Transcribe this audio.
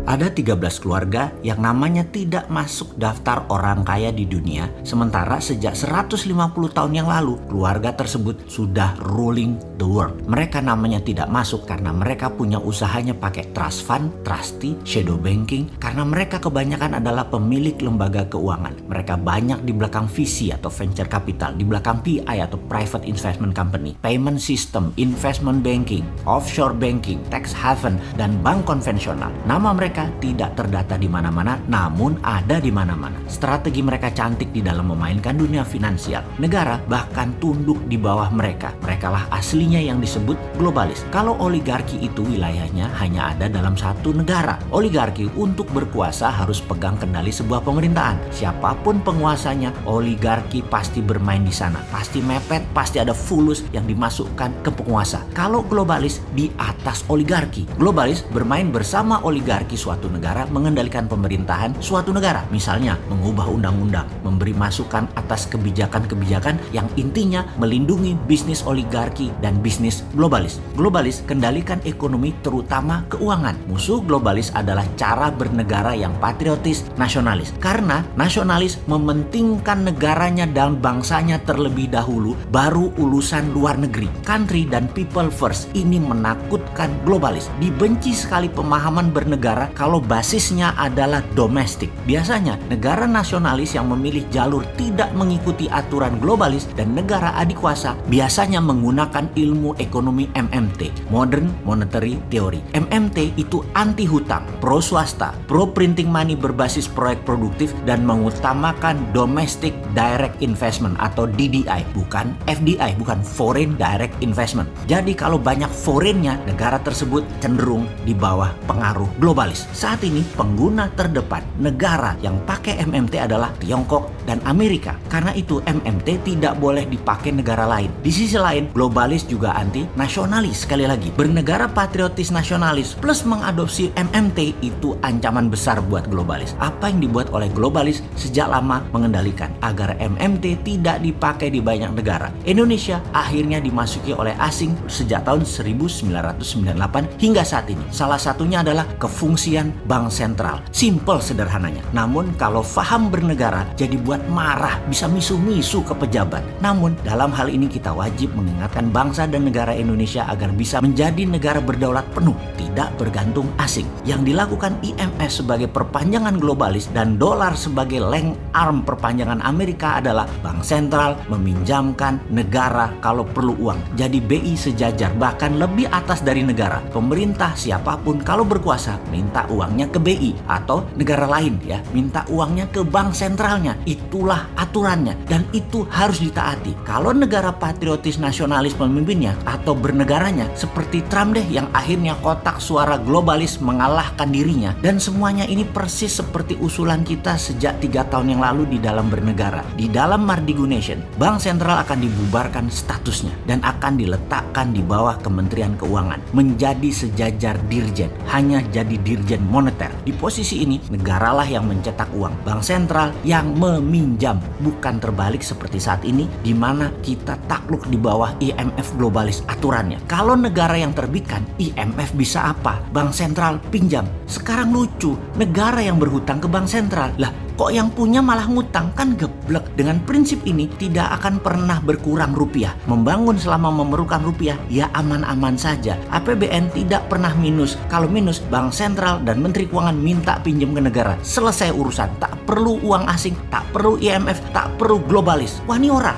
Ada 13 keluarga yang namanya tidak masuk daftar orang kaya di dunia, sementara sejak 150 tahun yang lalu, keluarga tersebut sudah ruling the world. Mereka namanya tidak masuk karena mereka punya usahanya pakai trust fund, trustee, shadow banking, karena mereka kebanyakan adalah pemilik lembaga keuangan. Mereka banyak di belakang VC atau venture capital, di belakang PI atau private investment company, payment system, investment banking, offshore banking, tax haven, dan bank konvensional. Nama mereka tidak terdata di mana-mana, namun ada di mana-mana. Strategi mereka cantik di dalam memainkan dunia finansial. Negara bahkan tunduk di bawah mereka. Merekalah aslinya yang disebut globalis. Kalau oligarki itu wilayahnya hanya ada dalam satu negara. Oligarki untuk berkuasa harus pegang kendali sebuah pemerintahan. Siapapun penguasanya, oligarki pasti bermain di sana. Pasti mepet, pasti ada fulus yang dimasukkan ke penguasa. Kalau globalis di atas oligarki. Globalis bermain bersama oligarki suatu negara, mengendalikan pemerintahan suatu negara. Misalnya, mengubah undang-undang, memberi masukan atas kebijakan-kebijakan yang intinya melindungi bisnis oligarki dan bisnis globalis. Globalis kendalikan ekonomi terutama keuangan. Musuh globalis adalah cara bernegara yang patriotis, nasionalis. Karena nasionalis mementingkan negaranya dan bangsanya terlebih dahulu, baru urusan luar negeri. Country dan people first ini menakutkan globalis. Dibenci sekali pemahaman bernegara kalau basisnya adalah domestik. Biasanya negara nasionalis yang memilih jalur tidak mengikuti aturan globalis dan negara adikuasa biasanya menggunakan ilmu ekonomi MMT, Modern Monetary Theory. MMT itu anti hutang, pro swasta, pro printing money berbasis proyek produktif, dan mengutamakan domestic direct investment atau DDI, bukan FDI, bukan foreign direct investment. Jadi kalau banyak foreignnya, negara tersebut cenderung di bawah pengaruh globalis. Saat ini pengguna terdepan negara yang pakai MMT adalah Tiongkok dan Amerika. Karena itu MMT tidak boleh dipakai negara lain. Di sisi lain, globalis juga anti nasionalis. Sekali lagi, bernegara patriotis nasionalis plus mengadopsi MMT itu ancaman besar buat globalis. Apa yang dibuat oleh globalis sejak lama mengendalikan agar MMT tidak dipakai di banyak negara. Indonesia akhirnya dimasuki oleh asing sejak tahun 1998 hingga saat ini. Salah satunya adalah kefungsian bank sentral. Simple sederhananya. Namun kalau faham bernegara jadi buat marah, bisa misu-misu ke pejabat. Namun dalam hal ini kita wajib mengingatkan bangsa dan negara Indonesia agar bisa menjadi negara berdaulat penuh, tidak bergantung asing. Yang dilakukan IMF sebagai perpanjangan globalis dan dolar sebagai leng arm perpanjangan Amerika adalah bank sentral meminjamkan negara kalau perlu uang. Jadi BI sejajar, bahkan lebih atas dari negara. Pemerintah siapapun kalau berkuasa minta uangnya ke BI atau negara lain ya, minta uangnya ke bank sentralnya. Itulah aturannya dan itu harus ditaati. Kalau negara patriotis nasionalis pemimpinnya atau bernegaranya seperti Trump deh yang akhirnya kotak suara globalis mengalahkan dirinya, dan semuanya ini persis seperti usulan kita sejak 3 tahun yang lalu di dalam bernegara. Di dalam Mardigu Nation, bank sentral akan dibubarkan statusnya dan akan diletakkan di bawah Kementerian Keuangan, menjadi sejajar dirjen, hanya jadi dirjen moneter. Di posisi ini, negaralah yang mencetak uang, bank sentral yang meminjam, bukan terbalik seperti saat ini di mana kita takluk di bawah IMF globalis aturannya. Kalau negara yang terbitkan, IMF bisa apa? Bank sentral pinjam. Sekarang lucu, negara yang berhutang ke bank sentral. Lah, kok yang punya malah ngutang? Kan geblek. Dengan prinsip ini tidak akan pernah berkurang rupiah. Membangun selama memerlukan rupiah ya aman-aman saja. APBN tidak pernah minus. Kalau minus, bank sentral dan menteri keuangan minta pinjam ke negara. Selesai urusan. Tak perlu uang asing, tak perlu IMF, tak perlu globalis. Wah, ini ora.